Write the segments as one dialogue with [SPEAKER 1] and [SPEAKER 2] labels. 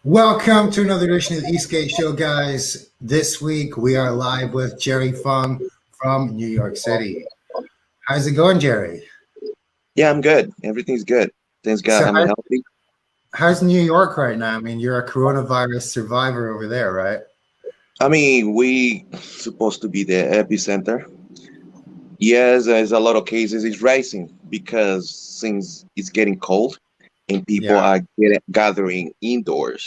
[SPEAKER 1] Welcome to another edition of the Esk8r Show, guys. This week we are live with Jerry Fung from New York City. How's it going, Jerry?
[SPEAKER 2] Yeah, I'm good. Everything's good. Thanks God,
[SPEAKER 1] So
[SPEAKER 2] I'm healthy.
[SPEAKER 1] how's New York right now? I mean, you're a coronavirus survivor over there, right?
[SPEAKER 2] I mean, we supposed to be the epicenter. Yes, there's a lot of cases. It's rising because since it's getting cold and people
[SPEAKER 1] Yeah.
[SPEAKER 2] are gathering indoors,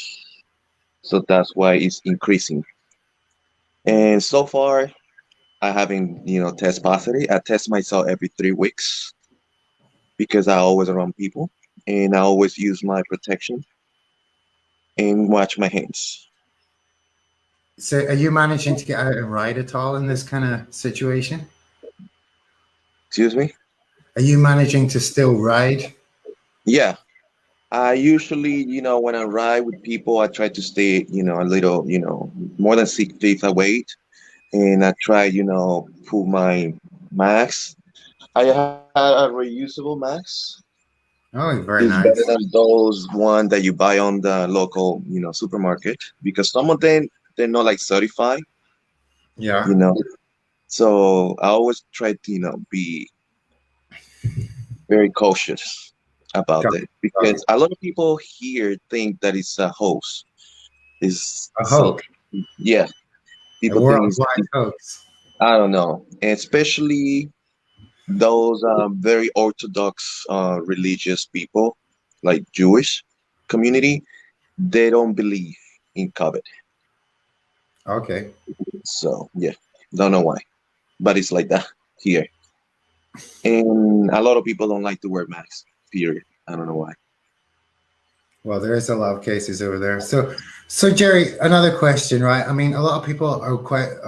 [SPEAKER 2] so that's why it's increasing. And so far, I haven't, test positive. I test myself every 3 weeks because I always around people and I always use my protection and wash my hands.
[SPEAKER 1] So are you managing to get out and ride at all in this kind of situation?
[SPEAKER 2] Excuse me?
[SPEAKER 1] Are you managing to still ride?
[SPEAKER 2] Yeah, I usually, when I ride with people, I try to stay, a little, more than 6 feet away. And I try, put my mask. I have a reusable mask.
[SPEAKER 1] Oh, very
[SPEAKER 2] It's better
[SPEAKER 1] nice.
[SPEAKER 2] than those one that you buy on the local, supermarket because some of them, they're not like certified, you
[SPEAKER 1] Yeah.
[SPEAKER 2] know. So I always try to, be very cautious about
[SPEAKER 1] Got
[SPEAKER 2] it
[SPEAKER 1] got
[SPEAKER 2] because a lot of people here think that it's a hoax. Is
[SPEAKER 1] a
[SPEAKER 2] so
[SPEAKER 1] hoax,
[SPEAKER 2] yeah,
[SPEAKER 1] a
[SPEAKER 2] people think
[SPEAKER 1] worldwide hoax.
[SPEAKER 2] I don't know, and especially those very orthodox religious people like Jewish community, they don't believe in COVID.
[SPEAKER 1] Okay.
[SPEAKER 2] So yeah, don't know why, but it's like that here, and a lot of people don't like to wear masks. Period. I don't know why.
[SPEAKER 1] Well, there is a lot of cases over there. So Jerry, another question, right? I mean, a lot of people are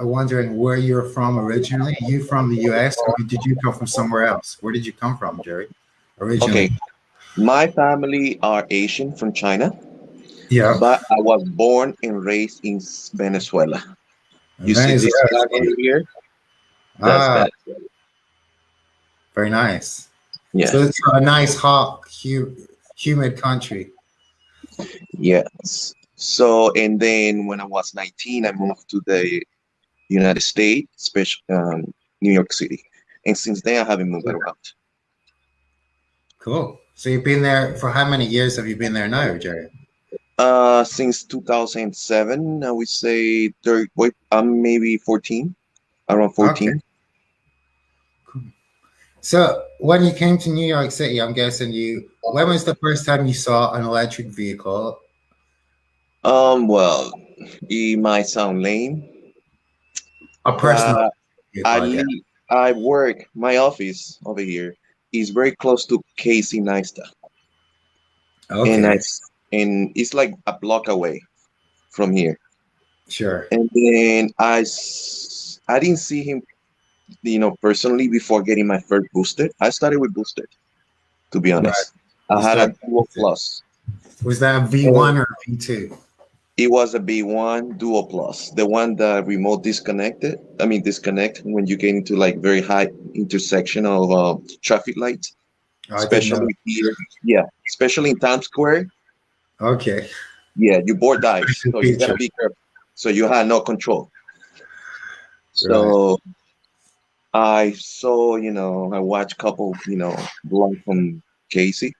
[SPEAKER 1] wondering where you're from originally. Are you from the U.S. or did you come from somewhere else? Where did you come from, Jerry?
[SPEAKER 2] Okay,
[SPEAKER 1] Originally?
[SPEAKER 2] my family are Asian from China,
[SPEAKER 1] Yeah,
[SPEAKER 2] but I was born and raised in Venezuela. You see this
[SPEAKER 1] Venezuela.
[SPEAKER 2] flag over here? That's
[SPEAKER 1] Ah,
[SPEAKER 2] Venezuela.
[SPEAKER 1] very nice.
[SPEAKER 2] Yeah,
[SPEAKER 1] So it's a nice, hot, humid country.
[SPEAKER 2] yes. So, and then when I was 19, I moved to the United States, especially New York City. And since then, I haven't moved around.
[SPEAKER 1] Cool. So you've been there for how many years have you been there now, Jerry?
[SPEAKER 2] Since 2007, I would say wait, I'm maybe 14, around
[SPEAKER 1] Okay.
[SPEAKER 2] 14.
[SPEAKER 1] Cool. So when you came to New York City, I'm guessing when was the first time you saw an electric vehicle?
[SPEAKER 2] Well, it might sound lame,
[SPEAKER 1] A personal
[SPEAKER 2] but
[SPEAKER 1] vehicle, I guess.
[SPEAKER 2] I work, my office over here is very close to Casey Neistat. And
[SPEAKER 1] Okay,
[SPEAKER 2] and it's like a block away from here.
[SPEAKER 1] sure.
[SPEAKER 2] And then I didn't see him, personally before getting my first boosted. I started with boosted, to be
[SPEAKER 1] Right.
[SPEAKER 2] honest. I
[SPEAKER 1] You
[SPEAKER 2] had a
[SPEAKER 1] started.
[SPEAKER 2] Duo Plus.
[SPEAKER 1] Was that a
[SPEAKER 2] And
[SPEAKER 1] V1 or a V2?
[SPEAKER 2] it was a B1 Duo Plus, the one that remote disconnected. I mean, disconnect when you get into like very high intersection of traffic lights,
[SPEAKER 1] Oh, I didn't know.
[SPEAKER 2] especially here. Yeah, especially in Times Square.
[SPEAKER 1] Okay.
[SPEAKER 2] Yeah, you board dives,
[SPEAKER 1] Special
[SPEAKER 2] so you gotta
[SPEAKER 1] feature.
[SPEAKER 2] be careful. So you had no control.
[SPEAKER 1] Right.
[SPEAKER 2] So I saw, I watched couple, vlog from Casey,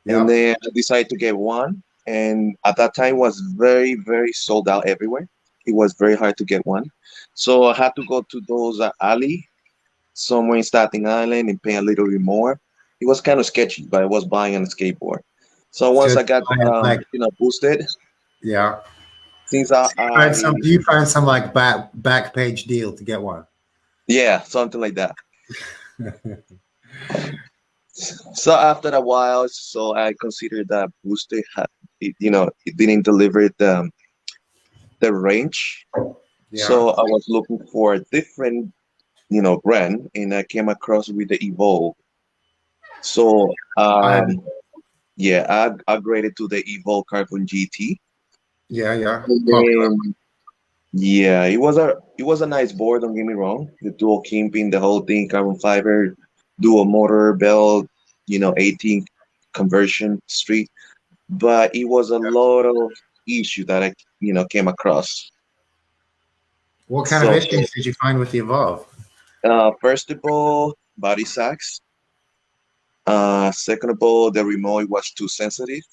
[SPEAKER 2] and
[SPEAKER 1] Yep.
[SPEAKER 2] then I decided to get one. And at that time was very, very sold out everywhere. It was very hard to get one. So I had to go to those alley somewhere in Staten Island and pay a little bit more. It was kind of sketchy, but I was buying on a skateboard. So once
[SPEAKER 1] So
[SPEAKER 2] I got,
[SPEAKER 1] like,
[SPEAKER 2] boosted,
[SPEAKER 1] yeah.
[SPEAKER 2] since
[SPEAKER 1] You find some like back page deal to get one.
[SPEAKER 2] yeah, something like that. So after a while, so I considered that booster had, it didn't deliver the range.
[SPEAKER 1] Yeah.
[SPEAKER 2] So I was looking for a different, brand, and I came across with the Evolve. So
[SPEAKER 1] I
[SPEAKER 2] yeah, I upgraded to the Evolve Carbon GT.
[SPEAKER 1] yeah, yeah.
[SPEAKER 2] And
[SPEAKER 1] Popular.
[SPEAKER 2] then yeah, it was a nice board. Don't get me wrong. The dual kimping, the whole thing, carbon fiber, dual motor belt, 18 conversion street. But it was a lot of issue that I came across.
[SPEAKER 1] What kind of
[SPEAKER 2] So
[SPEAKER 1] issues did you find with the Evolve?
[SPEAKER 2] first of all, body sacks. Second of all, the remote was too sensitive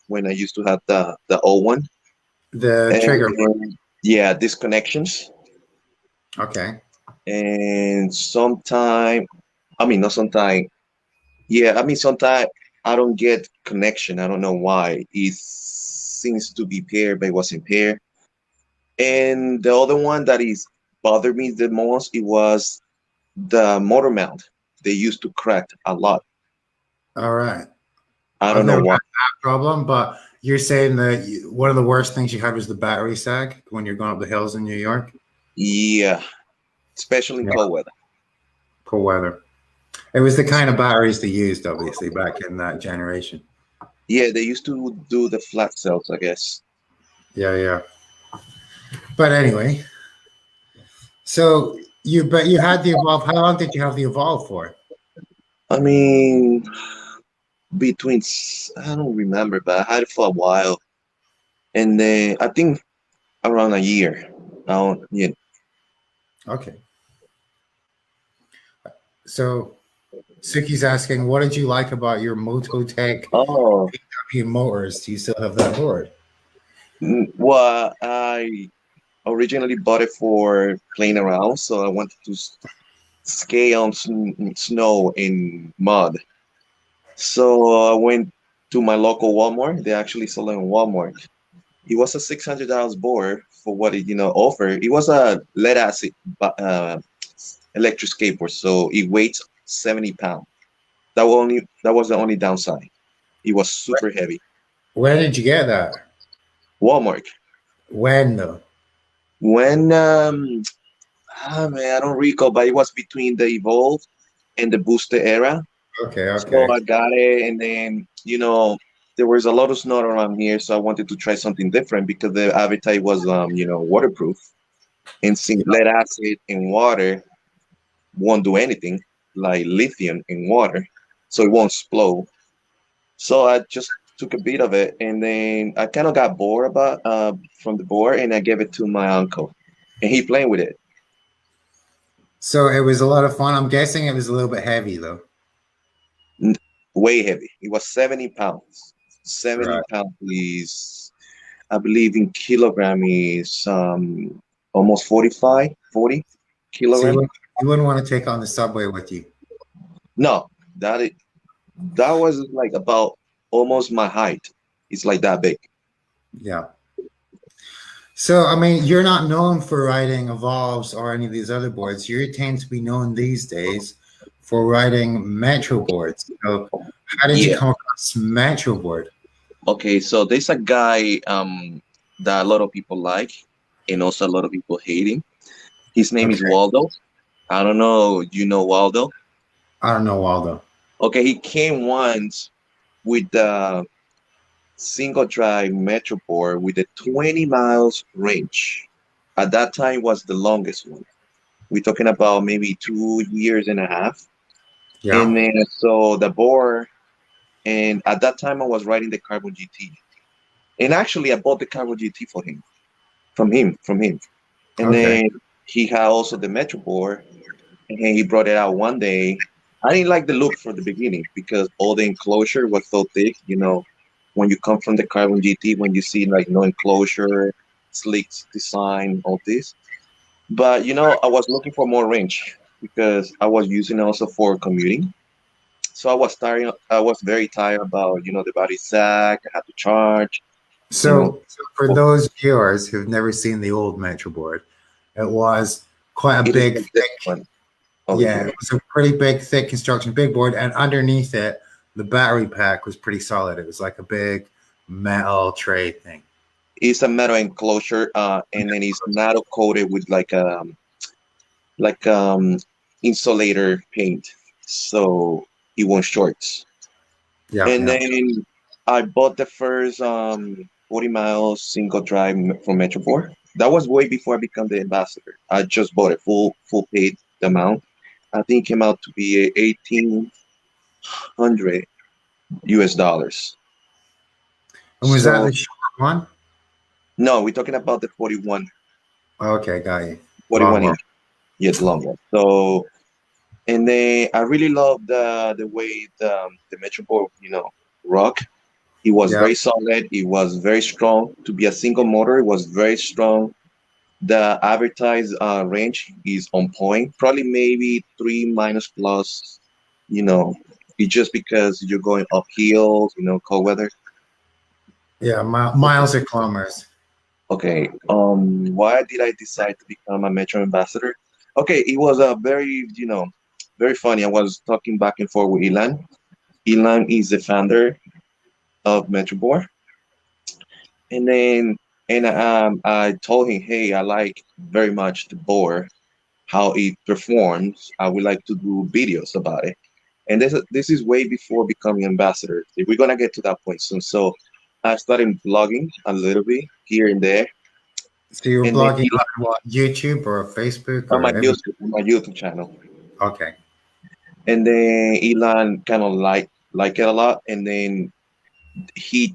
[SPEAKER 2] when I used to have the old one.
[SPEAKER 1] The trigger.
[SPEAKER 2] And, yeah, disconnections.
[SPEAKER 1] Okay.
[SPEAKER 2] And sometime, I mean, not sometime. Yeah, I mean, sometimes I don't get connection. I don't know why. It seems to be paired, but it wasn't paired. And the other one that is bothered me the most, it was the motor mount. They used to crack a lot.
[SPEAKER 1] All right.
[SPEAKER 2] I
[SPEAKER 1] I've
[SPEAKER 2] don't know
[SPEAKER 1] never
[SPEAKER 2] why.
[SPEAKER 1] had that problem, but you're saying that one of the worst things you had was the battery sag when you're going up the hills in New York?
[SPEAKER 2] Yeah, especially in
[SPEAKER 1] Yeah.
[SPEAKER 2] cold weather.
[SPEAKER 1] Cold weather. It was the kind of batteries they used, obviously, back in that generation.
[SPEAKER 2] Yeah, they used to do the flat cells, I guess.
[SPEAKER 1] Yeah, yeah. But anyway, so you had the Evolve. How long did you have the Evolve for?
[SPEAKER 2] I mean, I don't remember, but I had it for a while. And then I think around a year. Yeah.
[SPEAKER 1] Okay. So Suki's asking, what did you like about your Mototech
[SPEAKER 2] Oh,
[SPEAKER 1] PW motors? Do you still have that board?
[SPEAKER 2] well, I originally bought it for playing around, so I wanted to skate on snow and mud. So I went to my local Walmart. They actually sell it in Walmart. It was a $600 board for what it offered. It was a lead acid electric skateboard, so it weighs 70 pounds. That was the only downside. It was super heavy.
[SPEAKER 1] When did you get that?
[SPEAKER 2] Walmart.
[SPEAKER 1] When though?
[SPEAKER 2] When man, I don't recall, but it was between the Evolve and the Booster era.
[SPEAKER 1] Okay,
[SPEAKER 2] So
[SPEAKER 1] okay.
[SPEAKER 2] I got it, and then there was a lot of snow around here, so I wanted to try something different because the Avatar was waterproof, and since lead acid and water won't do anything like lithium in water, so it won't explode. So I just took a bit of it, and then I kind of got bored about from the board, and I gave it to my uncle, and he playing with it.
[SPEAKER 1] So it was a lot of fun. I'm guessing it was a little bit heavy though.
[SPEAKER 2] Way heavy. It was 70 pounds. 70
[SPEAKER 1] Right.
[SPEAKER 2] pounds is, I believe in kilogram is almost 40
[SPEAKER 1] So
[SPEAKER 2] kilogram.
[SPEAKER 1] you wouldn't want to take on the subway with you.
[SPEAKER 2] No, that was like about almost my height. It's like that big.
[SPEAKER 1] Yeah. So I mean, you're not known for riding Evolves or any of these other boards. You tend to be known these days for riding Metroboards. So how did you
[SPEAKER 2] Yeah.
[SPEAKER 1] come across Metroboard?
[SPEAKER 2] Okay, so there's a guy that a lot of people like, and also a lot of people hate him. His name is
[SPEAKER 1] Okay.
[SPEAKER 2] Waldo. I don't know, you know Waldo?
[SPEAKER 1] I don't know, Waldo.
[SPEAKER 2] Okay, he came once with the single drive Metroboard with a 20 miles range. At that time was the longest one. We're talking about maybe 2 years and a half. And
[SPEAKER 1] Yeah.
[SPEAKER 2] then so the board, and at that time I was riding the Carbon GT. And actually I bought the Carbon GT for him, from him. And
[SPEAKER 1] Okay.
[SPEAKER 2] then he had also the Metroboard, and he brought it out one day. I didn't like the look for the beginning because all the enclosure was so thick. When you come from the Carbon GT, when you see like no enclosure, sleek design, all this. But I was looking for more range because I was using it also for commuting. So I was tired. I was very tired about the body sack. I had to charge. You know,
[SPEAKER 1] So for those viewers who've never seen the old Metroboard, it was quite a
[SPEAKER 2] it is
[SPEAKER 1] big,
[SPEAKER 2] like this
[SPEAKER 1] thick,
[SPEAKER 2] one over
[SPEAKER 1] yeah,
[SPEAKER 2] here.
[SPEAKER 1] it was a pretty big, thick construction, big board, and underneath it, the battery pack was pretty solid. It was like a big metal tray thing.
[SPEAKER 2] It's a metal enclosure, and then it's not coated with like insulator paint, so it won't shorts.
[SPEAKER 1] Yeah,
[SPEAKER 2] And
[SPEAKER 1] yeah.
[SPEAKER 2] then I bought the first 40 miles single drive from Metroboard. That was way before I became the ambassador. I just bought it full paid the amount. I think it came out to be 1,800 US dollars.
[SPEAKER 1] And was that
[SPEAKER 2] So
[SPEAKER 1] the short one?
[SPEAKER 2] No, we're talking about the 41,
[SPEAKER 1] Okay, got you.
[SPEAKER 2] 41
[SPEAKER 1] Long one.
[SPEAKER 2] inch. Yes, long one. So, and then I really love the way the Metroboard, rock. It was
[SPEAKER 1] Yeah,
[SPEAKER 2] very solid. It was very strong. To be a single motor, it was very strong. The advertised range is on point. Probably maybe 3 minus plus. You know, it's just because you're going up hills. Cold weather.
[SPEAKER 1] yeah, miles or kilometers.
[SPEAKER 2] Okay. Why did I decide to become a Metro ambassador? Okay, it was a very, very funny. I was talking back and forth with Ilan. Ilan is the founder of Metroboard, and then I told him, hey, I like very much the board, how it performs. I would like to do videos about it. And this is way before becoming ambassador. We're gonna get to that point soon. So I started blogging a little bit here and there,
[SPEAKER 1] So you were
[SPEAKER 2] and then
[SPEAKER 1] blogging on what, YouTube or Facebook
[SPEAKER 2] on
[SPEAKER 1] or every?
[SPEAKER 2] my YouTube channel.
[SPEAKER 1] Okay,
[SPEAKER 2] And then Elon kind of like it a lot. And then he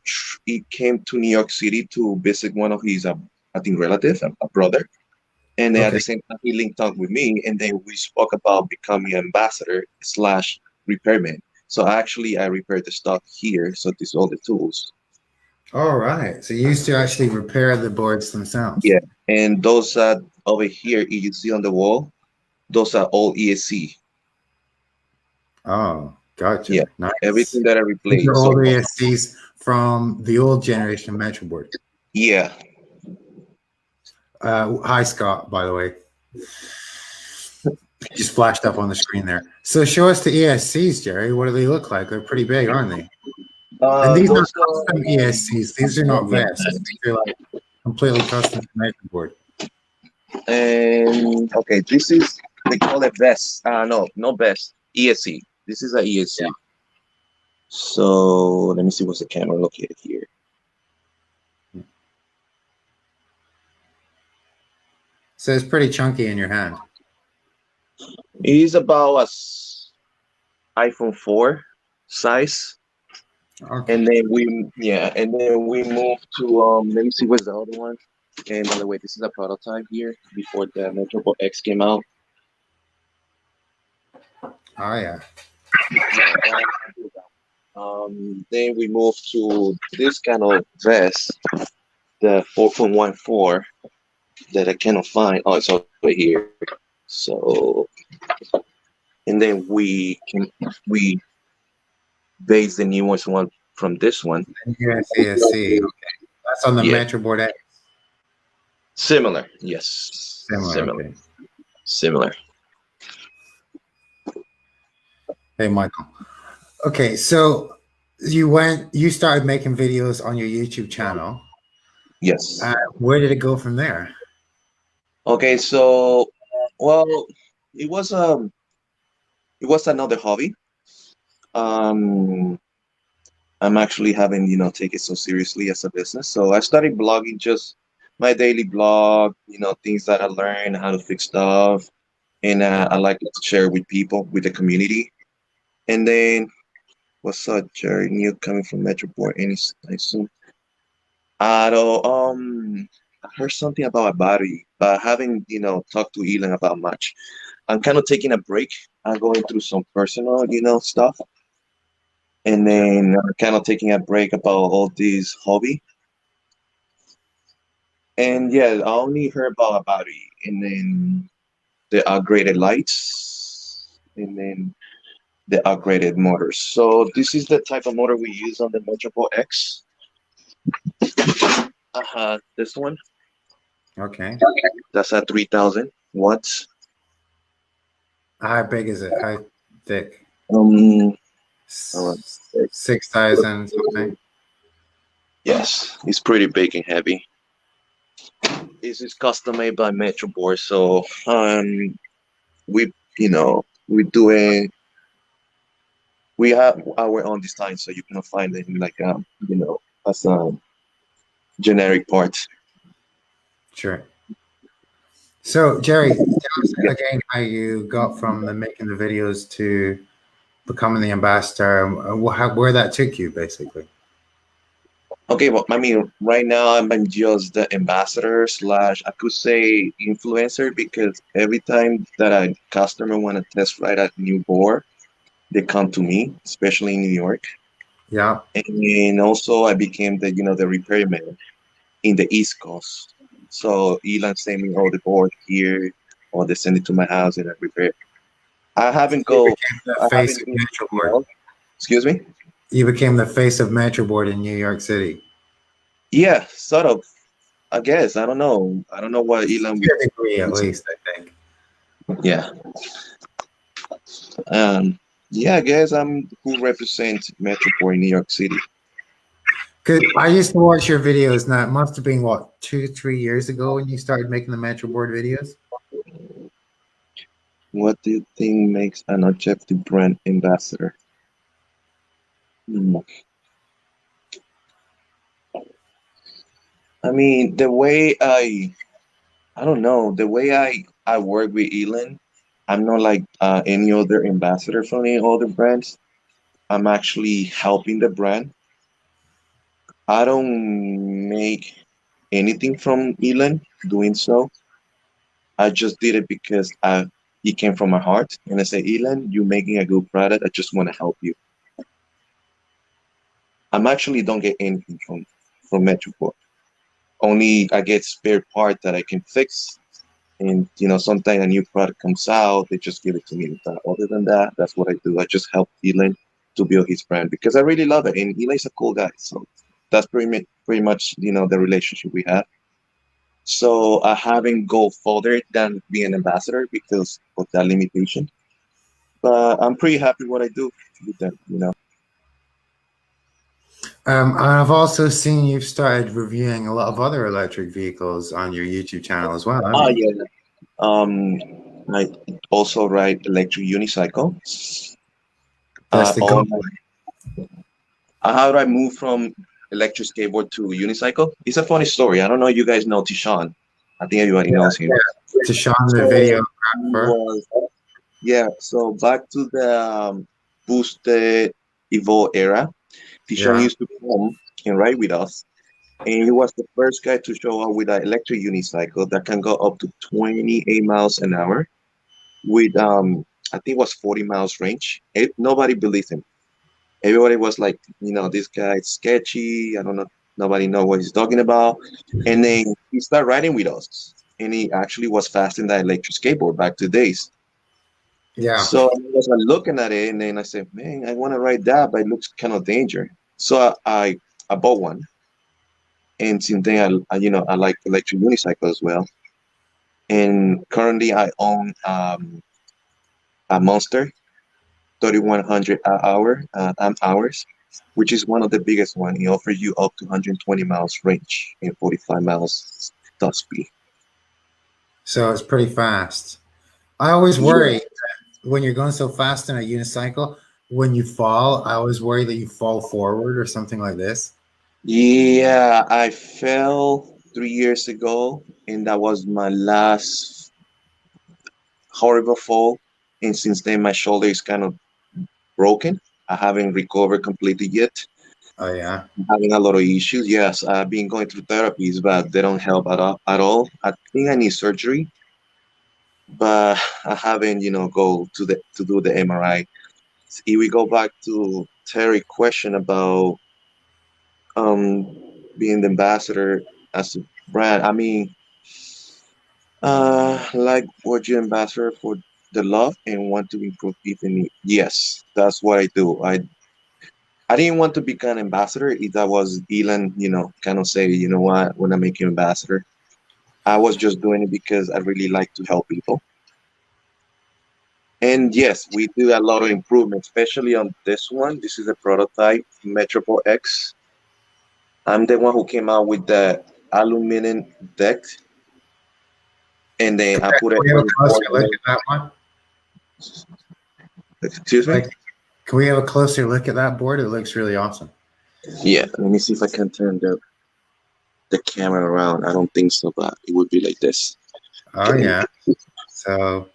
[SPEAKER 2] came to New York City to visit one of his I think relatives, a brother. And then at
[SPEAKER 1] okay.
[SPEAKER 2] the same time he linked up with me, and then we spoke about becoming ambassador slash repairman. So actually I repaired the stuff here. So these all the tools.
[SPEAKER 1] All right. So you used to actually repair the boards themselves.
[SPEAKER 2] Yeah. And those over here you see on the wall, those are all ESC.
[SPEAKER 1] Oh,
[SPEAKER 2] Yeah.
[SPEAKER 1] gotcha. Nice.
[SPEAKER 2] Everything that I
[SPEAKER 1] These are
[SPEAKER 2] replaced.
[SPEAKER 1] all
[SPEAKER 2] So
[SPEAKER 1] the ESCs from the old generation of Metroboard.
[SPEAKER 2] yeah.
[SPEAKER 1] Hi, Scott, by the way. Just flashed up on the screen there. So show us the ESCs, Jerry. What do they look like? They're pretty big, aren't they? And these are
[SPEAKER 2] Those
[SPEAKER 1] custom ESCs. These are not vests. These are like completely custom to Metroboard.
[SPEAKER 2] and okay, this is they call it vest. No, not vest. ESC. This is a ESC.
[SPEAKER 1] Yeah.
[SPEAKER 2] So let me see what's the camera located here.
[SPEAKER 1] So it's pretty chunky in your hand.
[SPEAKER 2] It is about iPhone 4 size.
[SPEAKER 1] Okay.
[SPEAKER 2] And then we moved to let me see where's the other one. And by the way, this is a prototype here before the Metroball X came out.
[SPEAKER 1] Oh yeah.
[SPEAKER 2] Then we moved to this kind of vest, the 4.14 that I cannot find. Oh, it's over here. So, and then we base the newest one from this one.
[SPEAKER 1] USASC. Okay. That's on the
[SPEAKER 2] Yeah.
[SPEAKER 1] Metroboard X.
[SPEAKER 2] Similar, yes.
[SPEAKER 1] Similar. Okay.
[SPEAKER 2] Similar.
[SPEAKER 1] Hey, Michael. Okay, so you started making videos on your YouTube channel.
[SPEAKER 2] Yes.
[SPEAKER 1] Where did it go from there?
[SPEAKER 2] Okay, so well, it was another hobby. I'm actually having take it so seriously as a business. So I started blogging, just my daily blog, things that I learned, how to fix stuff, and I like to share with people, with the community. And then what's up, Jerry? New coming from Metroboard anytime soon. I don't, I heard something about a battery, but I haven't, talked to Elon about much. I'm kind of taking a break. I'm going through some personal, stuff. And then I'm kind of taking a break about all this hobby. And yeah, I only heard about a battery, and then the upgraded lights, and then the upgraded motors. So this is the type of motor we use on the Metroball X. This one.
[SPEAKER 1] Okay.
[SPEAKER 2] That's at 3,000 watts.
[SPEAKER 1] How big is it? How thick? 6,000 something.
[SPEAKER 2] Yes, it's pretty big and heavy. This is custom made by Metroboard, so we have our own design, so you cannot find it like as a generic part.
[SPEAKER 1] Sure. So Jerry, tell us again how you got from making the videos to becoming the ambassador, where that took you, basically.
[SPEAKER 2] Okay, well, I mean, right now I'm just the ambassador slash, I could say influencer, because every time that a customer want to test ride a new board, they come to me, especially in New York.
[SPEAKER 1] Yeah.
[SPEAKER 2] And also I became the, the repairman in the East Coast. So Elon sent me all the board here, or they send it to my house and I repair. I haven't
[SPEAKER 1] You
[SPEAKER 2] go,
[SPEAKER 1] became the
[SPEAKER 2] I
[SPEAKER 1] face
[SPEAKER 2] haven't
[SPEAKER 1] of
[SPEAKER 2] been
[SPEAKER 1] Metroboard.
[SPEAKER 2] else. Excuse me?
[SPEAKER 1] You became the face of Metroboard in New York City.
[SPEAKER 2] Yeah, sort of. I guess. I don't know. I don't know what
[SPEAKER 1] To
[SPEAKER 2] Elon would.
[SPEAKER 1] a degree, at least, I think.
[SPEAKER 2] Yeah. Um, yeah, I guess I'm who represents Metroport in New York City.
[SPEAKER 1] Cause I used to watch your videos now. It must have been what, 2, 3 years ago when you started making the Metroboard videos?
[SPEAKER 2] What do you think makes an objective brand ambassador? Hmm. I mean, I don't know, the way I work with Elon, I'm not like any other ambassador from any other brands. I'm actually helping the brand. I don't make anything from Elon doing so. I just did it because it came from my heart. And I say, Elon, you're making a good product. I just want to help you. I'm actually don't get anything from Metroport. Only I get spare part that I can fix. And sometimes a new product comes out, they just give it to me. But other than that, that's what I do. I just help Elon to build his brand because I really love it. And Elon's a cool guy. So that's pretty much the relationship we have. So I haven't go further than being an ambassador because of that limitation. But I'm pretty happy what I do with them.
[SPEAKER 1] I've also seen you've started reviewing a lot of other electric vehicles on your YouTube channel as well, haven't
[SPEAKER 2] Oh
[SPEAKER 1] you?
[SPEAKER 2] yeah. I also ride electric unicycle.
[SPEAKER 1] That's the goal.
[SPEAKER 2] On how do I move from electric skateboard to unicycle? It's a funny story. I don't know if you guys know Tishan. I think everybody knows him.
[SPEAKER 1] To Sean, the
[SPEAKER 2] So he
[SPEAKER 1] videographer.
[SPEAKER 2] was, yeah. So back to the boosted Evo era, Tishan
[SPEAKER 1] Yeah.
[SPEAKER 2] used to come and ride with us. And he was the first guy to show up with an electric unicycle that can go up to 28 miles an hour with I think it was 40 miles range. Nobody believed him. Everybody was like, this guy's sketchy. I don't know. Nobody know what he's talking about. And then he started riding with us, and he actually was fast in that electric skateboard back to days.
[SPEAKER 1] Yeah.
[SPEAKER 2] So I was looking at it, and then I said, "Man, I want to ride that, but it looks kind of dangerous." So I bought one, and since then I like electric unicycle as well. And currently I own a Monster 3100 hours, which is one of the biggest one. It offers you up to 120 miles range and 45 miles top speed.
[SPEAKER 1] So it's pretty fast. I always
[SPEAKER 2] Yeah,
[SPEAKER 1] worry when you're going so fast in a unicycle, when you fall, I always worry that you fall forward or something like this.
[SPEAKER 2] yeah. I fell 3 years ago, and that was my last horrible fall. And since then, my shoulder is kind of broken. I haven't recovered completely yet.
[SPEAKER 1] Oh yeah.
[SPEAKER 2] I'm having a lot of issues. Yes, I've been going through therapies, but they don't help at all. I think I need surgery, but I haven't, go to do the MRI. If we go back to Terry question about um being the ambassador as a brand, I mean, like what you ambassador for the love and want to improve even yes, that's what I do. I didn't want to become an ambassador if that was Elon, kind of say, what, when I make you ambassador. I was just doing it because I really like to help people. And yes, we do a lot of improvement, especially on this one. This is a prototype, Metroball X. I'm the one who came out with the aluminum deck, and then I
[SPEAKER 1] Can
[SPEAKER 2] put it
[SPEAKER 1] we have a
[SPEAKER 2] in
[SPEAKER 1] closer look
[SPEAKER 2] formula.
[SPEAKER 1] at that one?
[SPEAKER 2] Excuse me?
[SPEAKER 1] Like, can we have a closer look at that board? It looks really awesome.
[SPEAKER 2] Yeah, let me see if I can turn the camera around. I don't think so, but it would be like this.
[SPEAKER 1] Oh yeah. So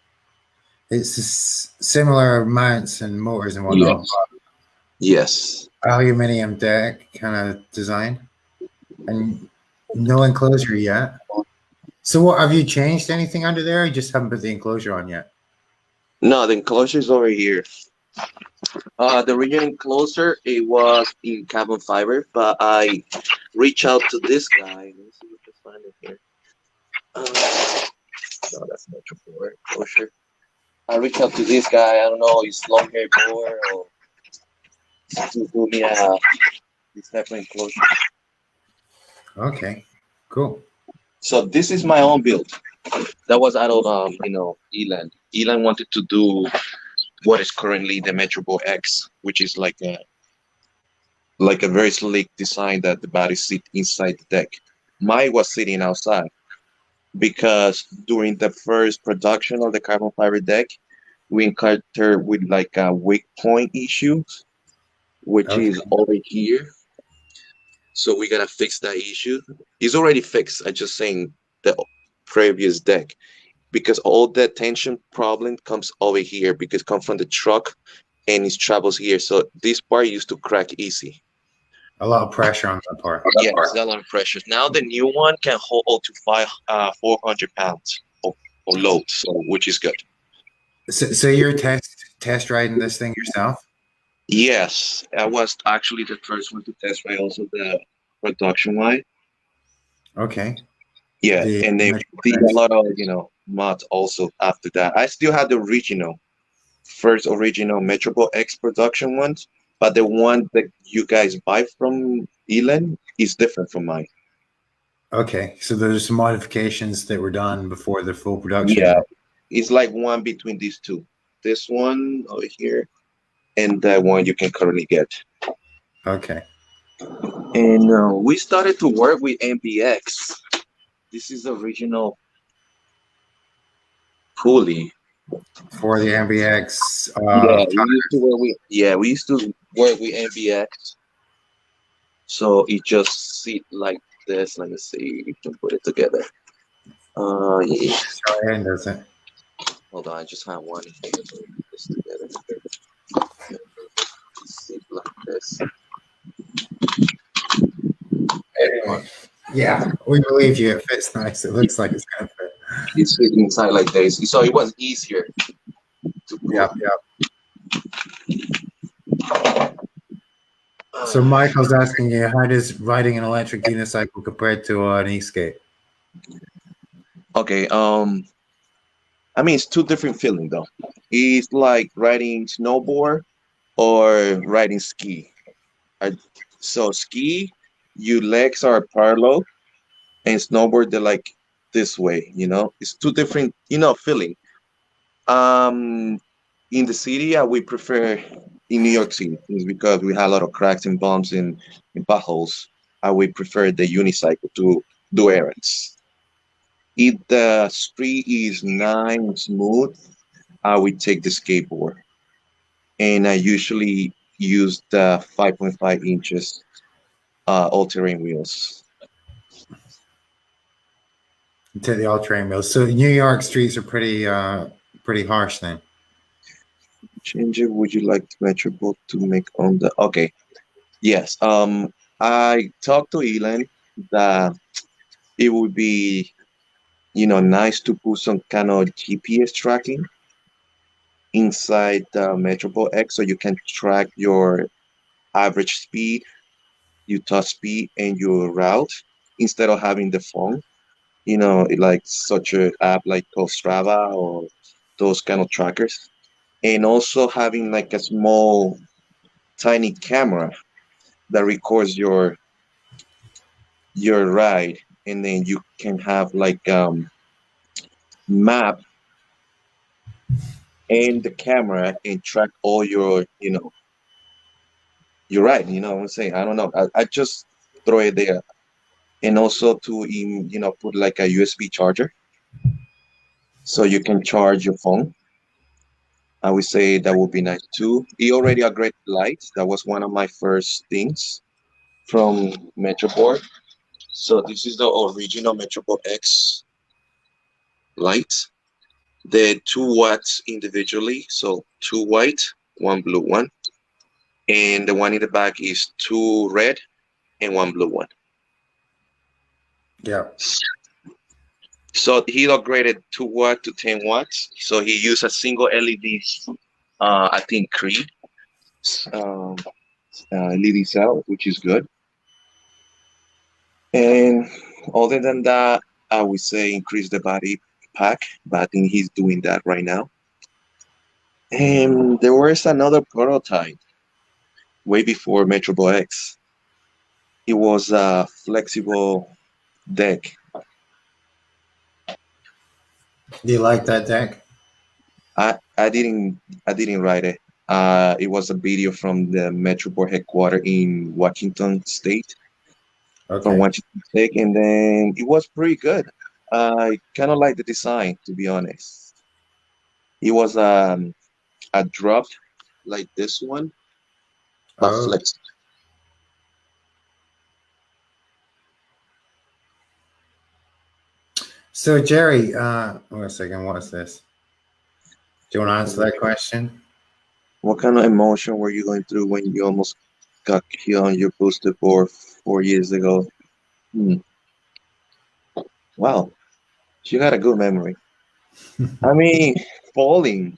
[SPEAKER 1] it's similar mounts and motors and whatnot,
[SPEAKER 2] Yes. Yes.
[SPEAKER 1] but aluminium deck kind of design. And no enclosure yet. So what, have you changed anything under there? Or you just haven't put the enclosure on yet?
[SPEAKER 2] No, the enclosure is over here. The original enclosure, it was in carbon fiber, but I reached out to this guy. Let me see if I can find it here. No, that's Metroboard enclosure. I reached out to this guy. I don't know, he's long hair board or to do me this type of enclosure.
[SPEAKER 1] Okay, cool.
[SPEAKER 2] So this is my own build. That was out of Elan. Elan wanted to do what is currently the Metroball X, which is like a very slick design that the body sit inside the deck. Mine was sitting outside because during the first production of the carbon fiber deck, we encountered with like a weak point issue, which
[SPEAKER 1] Okay.
[SPEAKER 2] is over here. So we gotta fix that issue. It's already fixed. I just saying the previous deck because all the tension problem comes over here because it comes from the truck and it travels here. So this part used to crack easy.
[SPEAKER 1] A lot of pressure on that part.
[SPEAKER 2] Yes, a lot of pressure. Now the new one can hold up to 400 pounds of load, so which is good.
[SPEAKER 1] So you're test riding this thing yourself?
[SPEAKER 2] Yes, I was actually the first one to test ride also the production line.
[SPEAKER 1] Okay.
[SPEAKER 2] Yeah, and they did a lot of mods also after that. I still had the first original Metroball X production ones, but the one that you guys buy from Elan is different from mine.
[SPEAKER 1] Okay, so there's some modifications that were done before the full production.
[SPEAKER 2] Yeah, it's like one between these two. This one over here, and that one you can currently get.
[SPEAKER 1] Okay.
[SPEAKER 2] And we started to work with MBX. This is the original pulley.
[SPEAKER 1] For the MBX.
[SPEAKER 2] We used to work with MBX. So it just sit like this. Let me see if you can put it together. Yeah.
[SPEAKER 1] Sorry, does it?
[SPEAKER 2] Hold on, I just have one. This together. Sit like this.
[SPEAKER 1] Yeah, we believe you. It fits nice. It looks like it's gonna fit.
[SPEAKER 2] It's fit inside like this, so it was easier to pull.
[SPEAKER 1] Yep. So Michael's asking you, how does riding an electric unicycle compare to an e-skate?
[SPEAKER 2] Okay, I mean it's two different feeling though. It's like riding snowboard or riding ski. So ski, your legs are parallel, and snowboard they're like this way. It's two different feeling. In the city, we prefer in New York City is because we have a lot of cracks and bumps and potholes. We prefer the unicycle to do errands. If the street is nice and smooth, we take the skateboard, and I usually use the 5.5 inches all-terrain wheels.
[SPEAKER 1] To the all-terrain wheels. So New York streets are pretty harsh then.
[SPEAKER 2] Change it. Would you like Metroboard to make on the? Okay. Yes. I talked to Elan that it would be, nice to put some kind of GPS tracking inside the Metroball X so you can track your average speed, your touch speed, and your route instead of having the phone. Like such a app like called Strava or those kind of trackers. And also having like a small, tiny camera that records your ride, and then you can have like map and the camera and track all your your ride. You know what I'm saying? I don't know. I just throw it there, and also to put like a USB charger so you can charge your phone. I would say that would be nice too. He already upgraded lights. That was one of my first things from Metroboard. So this is the original Metroball X light. The 2 watts individually. So 2 white, 1 blue one. And the one in the back is 2 red and 1 blue one.
[SPEAKER 1] Yeah.
[SPEAKER 2] So he upgraded 2 watt to 10 watts. So he used a single LED, I think Cree um, LED cell, which is good. And other than that, I would say increase the body pack, but I think he's doing that right now. And there was another prototype way before Metroball X. It was a flexible deck.
[SPEAKER 1] Do you like that deck?
[SPEAKER 2] I didn't write it. It was a video from the Metroboard headquarters in Washington State, from
[SPEAKER 1] Okay.
[SPEAKER 2] Washington State, and then it was pretty good. I kind of like the design, to be honest. It was a drop like this one, but
[SPEAKER 1] Oh,
[SPEAKER 2] flex.
[SPEAKER 1] so Jerry, wait a second. What's this? Do you want to answer that question?
[SPEAKER 2] What kind of emotion were you going through when you almost got killed on your booster board 4 years ago? Hmm. Wow, you got a good memory. I mean, falling,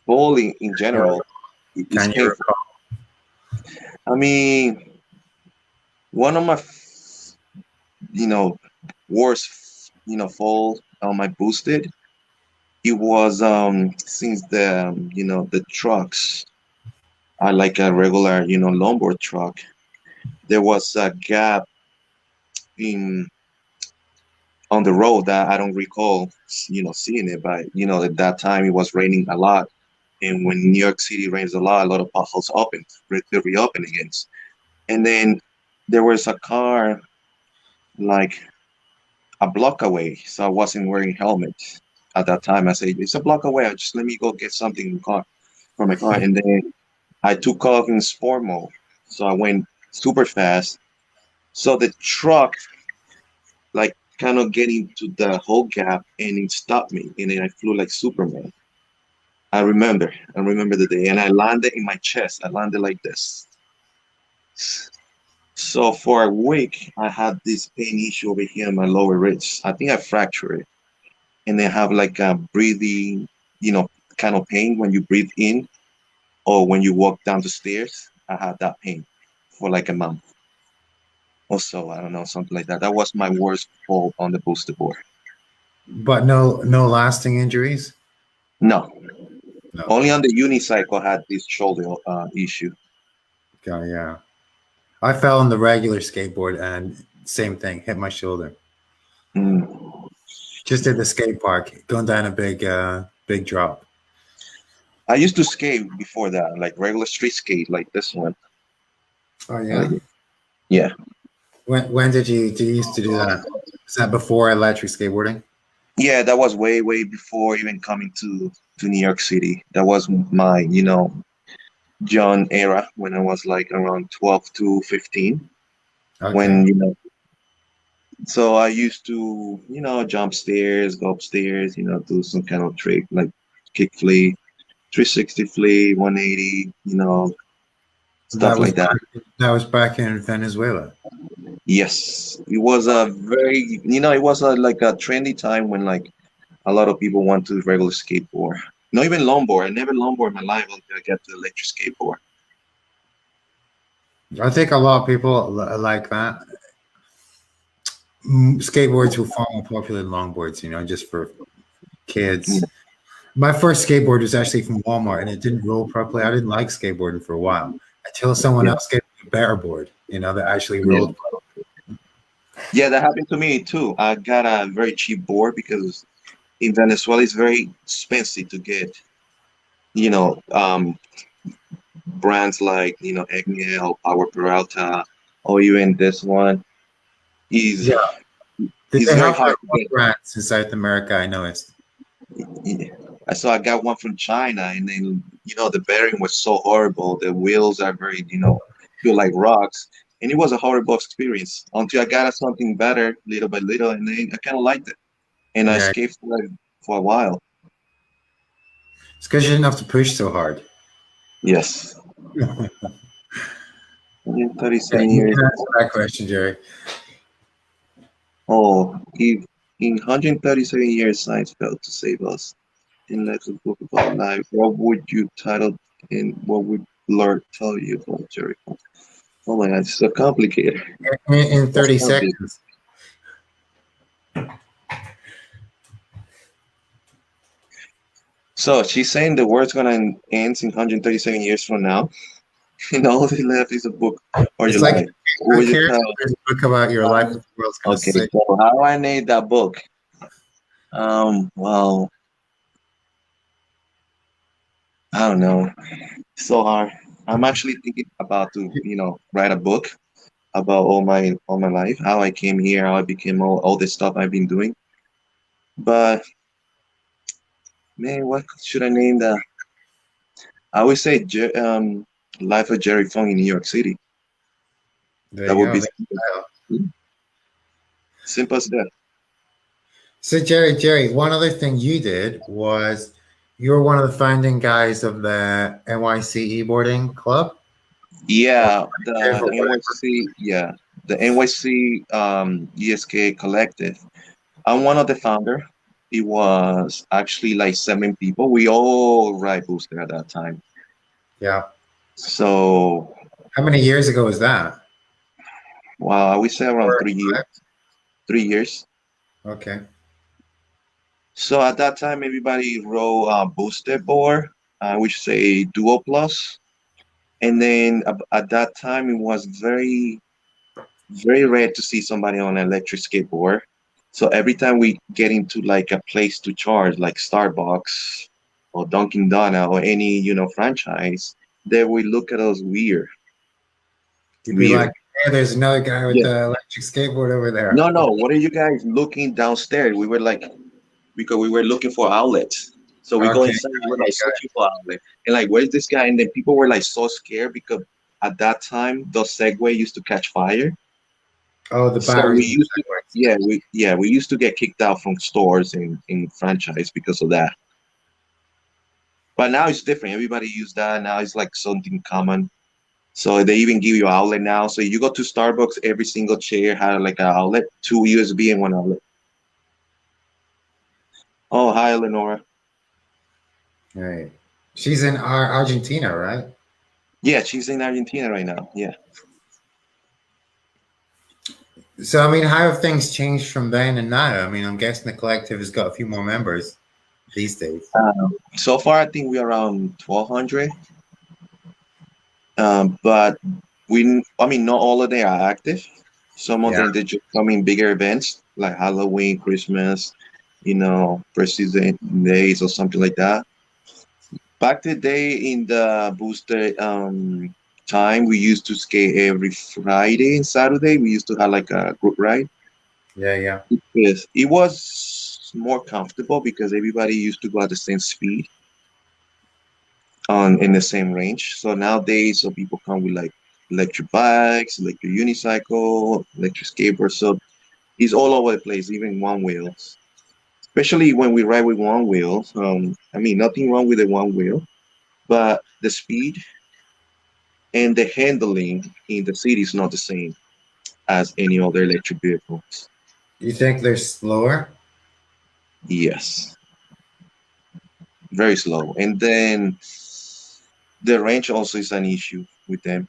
[SPEAKER 2] falling in general is
[SPEAKER 1] Can you
[SPEAKER 2] painful.
[SPEAKER 1] recall?
[SPEAKER 2] I mean, one of my, you know, worst, fall on my boosted. It was since the trucks are like a regular, longboard truck. There was a gap in on the road that I don't recall, seeing it, but at that time it was raining a lot, and when New York City rains a lot of potholes open, they reopen again. And then there was a car like a block away, so I wasn't wearing helmet at that time. I said, "It's a block away. Just let me go get something in the car from my car." And then I took off in sport mode, so I went super fast. So the truck like kind of get into the whole gap and it stopped me, and then I flew like Superman. I remember the day, and I landed in my chest. I landed like this. So for a week, I had this pain issue over here in my lower ribs. I think I fractured it, and then have like a breathing, kind of pain when you breathe in or when you walk down the stairs. I had that pain for like a month or so. I don't know, something like that. That was my worst fall on the booster board.
[SPEAKER 1] But no lasting injuries?
[SPEAKER 2] No,
[SPEAKER 1] No.
[SPEAKER 2] only on the unicycle had this shoulder issue.
[SPEAKER 1] Okay, yeah. I fell on the regular skateboard and same thing, hit my shoulder.
[SPEAKER 2] Mm.
[SPEAKER 1] Just at the skate park, going down a big drop.
[SPEAKER 2] I used to skate before that, like regular street skate, like this one.
[SPEAKER 1] Oh yeah.
[SPEAKER 2] Yeah.
[SPEAKER 1] When did you used to do that? Is that before electric skateboarding?
[SPEAKER 2] Yeah, that was way, way before even coming to New York City. That was my, young era when I was like around 12 to 15.
[SPEAKER 1] Okay.
[SPEAKER 2] When, so I used to, jump stairs, go upstairs, do some kind of trick like kick flip, 360 flip, 180, stuff like that.
[SPEAKER 1] That was back in Venezuela.
[SPEAKER 2] Yes, it was a very, it was like a trendy time when like a lot of people want to regular skateboard. Not even longboard. I never longboard in my life until I get to electric skateboard.
[SPEAKER 1] I think a lot of people like that. Skateboards were far more popular than longboards, just for kids. My first skateboard was actually from Walmart and it didn't roll properly. I didn't like skateboarding for a while until someone else gave me a better board, that actually rolled.
[SPEAKER 2] Yeah, that happened to me too. I got a very cheap board because in Venezuela it's very expensive to get, brands like, Esk8r, Power Peralta, or even this one is
[SPEAKER 1] They
[SPEAKER 2] very
[SPEAKER 1] have
[SPEAKER 2] hard
[SPEAKER 1] their
[SPEAKER 2] to
[SPEAKER 1] own
[SPEAKER 2] get.
[SPEAKER 1] brands in South America, I noticed.
[SPEAKER 2] Yeah. So I got one from China, and then the bearing was so horrible. The wheels are very feel like rocks, and it was a horrible experience until I got something better little by little, and then I kind of liked it, and I
[SPEAKER 1] Yeah,
[SPEAKER 2] escaped for a while.
[SPEAKER 1] it's because you didn't have to push so hard.
[SPEAKER 2] Yes.
[SPEAKER 1] Yeah,
[SPEAKER 2] 37
[SPEAKER 1] you
[SPEAKER 2] years.
[SPEAKER 1] can answer that question, Jerry.
[SPEAKER 2] Oh, if in 137 years science failed to save us in Let's Book About Life, what would you title and what would Lord tell you about Jerry? Oh my God, it's so complicated.
[SPEAKER 1] In
[SPEAKER 2] That's
[SPEAKER 1] 30
[SPEAKER 2] not big.
[SPEAKER 1] seconds.
[SPEAKER 2] So she's saying the world's gonna end in 137 years from now, and all they left is a book or
[SPEAKER 1] It's
[SPEAKER 2] your
[SPEAKER 1] like
[SPEAKER 2] life. What
[SPEAKER 1] a
[SPEAKER 2] would you
[SPEAKER 1] character
[SPEAKER 2] tell?
[SPEAKER 1] in a book about your life that the world's going to
[SPEAKER 2] Okay,
[SPEAKER 1] say.
[SPEAKER 2] so how do I name that book? Well, I don't know. So hard. I'm actually thinking about to, write a book about all my life, how I came here, how I became all this stuff I've been doing. But man, what should I name that? I would say Life of Jerry Fung in New York City.
[SPEAKER 1] There
[SPEAKER 2] That
[SPEAKER 1] you
[SPEAKER 2] would
[SPEAKER 1] go.
[SPEAKER 2] be
[SPEAKER 1] There you go.
[SPEAKER 2] simple as that.
[SPEAKER 1] So Jerry, one other thing you did was you were one of the founding guys of the NYC e-boarding club or
[SPEAKER 2] Yeah,
[SPEAKER 1] whatever.
[SPEAKER 2] the NYC ESK collective. I'm one of the founder. It was actually like 7 people. We all ride booster at that time.
[SPEAKER 1] Yeah.
[SPEAKER 2] So,
[SPEAKER 1] How many years ago was that?
[SPEAKER 2] well, I would say around
[SPEAKER 1] 4,
[SPEAKER 2] 3 years. 3 years.
[SPEAKER 1] 5? Okay.
[SPEAKER 2] So at that time, everybody rode booster board, which say Duo Plus. And then at that time, it was very, very rare to see somebody on an electric skateboard. So every time we get into like a place to charge, like Starbucks or Dunkin' Donut or any, franchise, they will look at us weird.
[SPEAKER 1] You'd be
[SPEAKER 2] Weird.
[SPEAKER 1] like, hey, there's another guy with
[SPEAKER 2] Yeah.
[SPEAKER 1] the electric skateboard over there.
[SPEAKER 2] No, no. What are you guys looking downstairs? We were like, because we were looking for outlets. So we go
[SPEAKER 1] Okay.
[SPEAKER 2] inside, we were like searching for outlet. And like, where's this guy? And then people were like so scared because at that time, the Segway used to catch fire.
[SPEAKER 1] Oh, the
[SPEAKER 2] So we
[SPEAKER 1] batteries.
[SPEAKER 2] used to, we used to get kicked out from stores in franchise because of that. But now it's different. Everybody use that now. It's like something common. So they even give you an outlet now. So you go to Starbucks, every single chair had like an outlet, 2 USB and one outlet. Oh, hi, Eleonora.
[SPEAKER 1] Right. She's in Argentina, right?
[SPEAKER 2] Yeah, she's in Argentina right now. Yeah.
[SPEAKER 1] So, I mean, how have things changed from then and now? I mean, I'm guessing the collective has got a few more members these days.
[SPEAKER 2] So far, I think we're around 1,200. But not all of them are active. Some of
[SPEAKER 1] Yeah.
[SPEAKER 2] them they just come in bigger events like Halloween, Christmas, President Days or something like that. Back the day in the booster time, we used to skate every Friday and Saturday. We used to have like a group ride.
[SPEAKER 1] Yeah, yeah.
[SPEAKER 2] Yes, it was more comfortable because everybody used to go at the same speed on in the same range. So nowadays, so people come with like electric bikes, electric unicycle, electric skateboard. So it's all over the place, even one wheels. Especially when we ride with one wheel. Nothing wrong with the one wheel, but the speed and the handling in the city is not the same as any other electric vehicles.
[SPEAKER 1] You think they're slower?
[SPEAKER 2] Yes, very slow. And then the range also is an issue with them.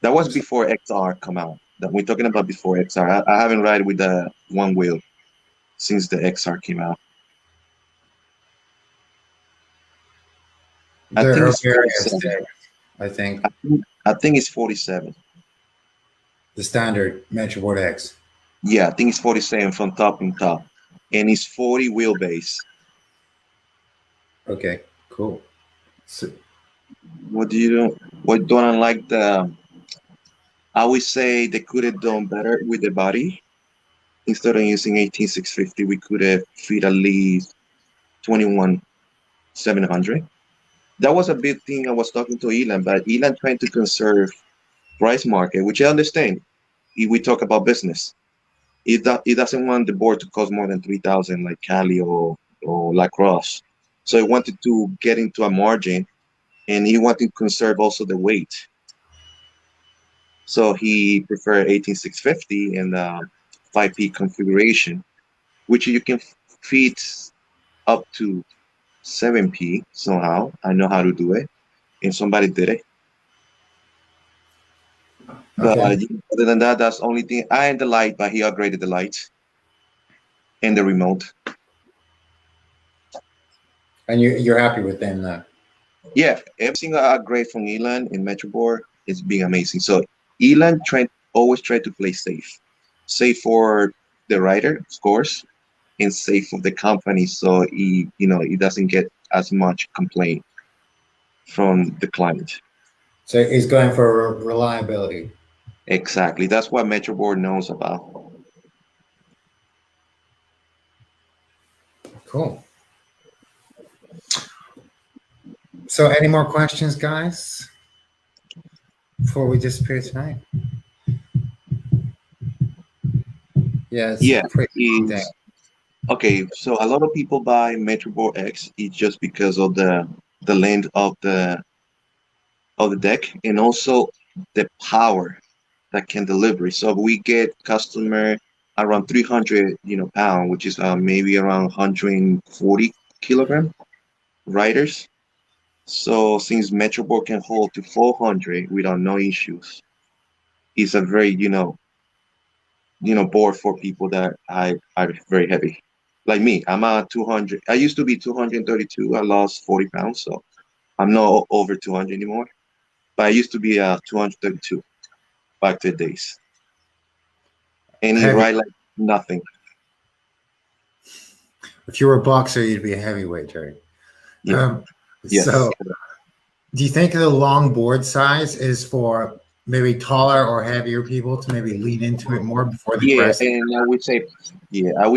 [SPEAKER 2] That was before XR come out. That we're talking about before XR. I haven't ride with the one wheel since the XR came out. I think
[SPEAKER 1] There are
[SPEAKER 2] it's
[SPEAKER 1] various
[SPEAKER 2] 47.
[SPEAKER 1] things, I think.
[SPEAKER 2] I think it's 47.
[SPEAKER 1] The standard Metroboard X.
[SPEAKER 2] Yeah, I think it's 47 from top and top. And it's 40 wheelbase.
[SPEAKER 1] Okay, cool. So,
[SPEAKER 2] What do you do? What don't I like I would say they could have done better with the body. Instead of using 18650, we could have fit at least 21,700. That was a big thing. I was talking to Elon, but Elon trying to conserve price market, which I understand. If we talk about business, he doesn't want the board to cost more than 3,000 like Cali or Lacrosse. So he wanted to get into a margin, and he wanted to conserve also the weight. So he preferred 18650, and 5P configuration, which you can fit up to 7P somehow. I know how to do it, and somebody did it. But
[SPEAKER 1] Okay.
[SPEAKER 2] other than that, that's the only thing. I had the light, but he upgraded the light and the remote.
[SPEAKER 1] And you're happy with them now?
[SPEAKER 2] Yeah, every single upgrade from Elon in Metroboard is being amazing. So Elon always try to play safe. Safe for the rider, of course, and safe for the company, so he doesn't get as much complaint from the client.
[SPEAKER 1] So he's going for reliability.
[SPEAKER 2] Exactly. That's what Metroboard knows about.
[SPEAKER 1] Cool. So any more questions, guys, before we disappear tonight? Yeah, it's
[SPEAKER 2] Yeah.
[SPEAKER 1] pretty long day.
[SPEAKER 2] Okay, so a lot of people buy Metroball X is just because of the length of the deck, and also the power that can deliver. So we get customer around 300 pound, which is maybe around 140 kilogram riders. So since Metroboard can hold to 400 without no issues, it's a very board for people that are very heavy. Like me, I'm a 200. I used to be 232. I lost 40 pounds, so I'm not over 200 anymore. But I used to be 232 back to the days. And he
[SPEAKER 1] Heavy.
[SPEAKER 2] ride like nothing.
[SPEAKER 1] If you were a boxer, you'd be a heavyweight, Jerry.
[SPEAKER 2] Yeah. Yes.
[SPEAKER 1] So do you think the long board size is for maybe taller or heavier people to maybe lean into it more before they press?
[SPEAKER 2] And I would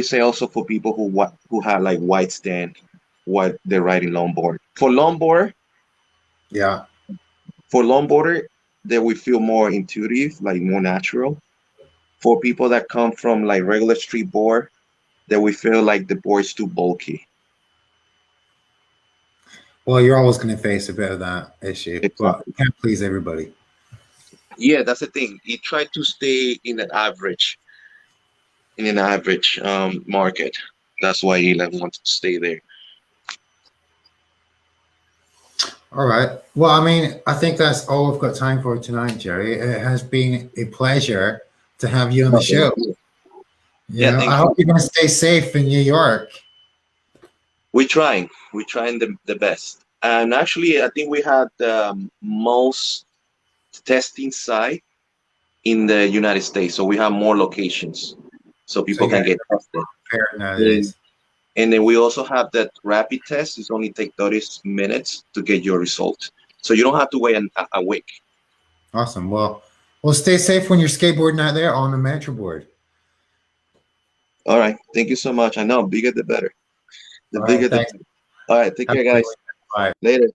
[SPEAKER 2] say also for people who have like wide stand, what they're riding longboard. For longboard, they will feel more intuitive, like more natural. For people that come from like regular street board, they will feel like the board's too bulky.
[SPEAKER 1] Well, you're always going to face a bit of that issue, but you can't please everybody.
[SPEAKER 2] Yeah, that's the thing. You try to stay in an average market. That's why Elon wants to stay there.
[SPEAKER 1] All right. Well, I mean, I think that's all we've got time for tonight, Jerry. It has been a pleasure to have you on the show. I hope you're going to stay safe in New York.
[SPEAKER 2] We're trying the best. And actually, I think we had the most testing site in the United States. So we have more locations, so people can get tested. And then we also have that rapid test. It's only take 30 minutes to get your result. So you don't have to wait a week.
[SPEAKER 1] Awesome. Well, stay safe when you're skateboarding out there on the Metroboard.
[SPEAKER 2] All right. Thank you so much. I know, bigger the better. The bigger the better. All right. Take care, guys.
[SPEAKER 1] Bye.
[SPEAKER 2] Later.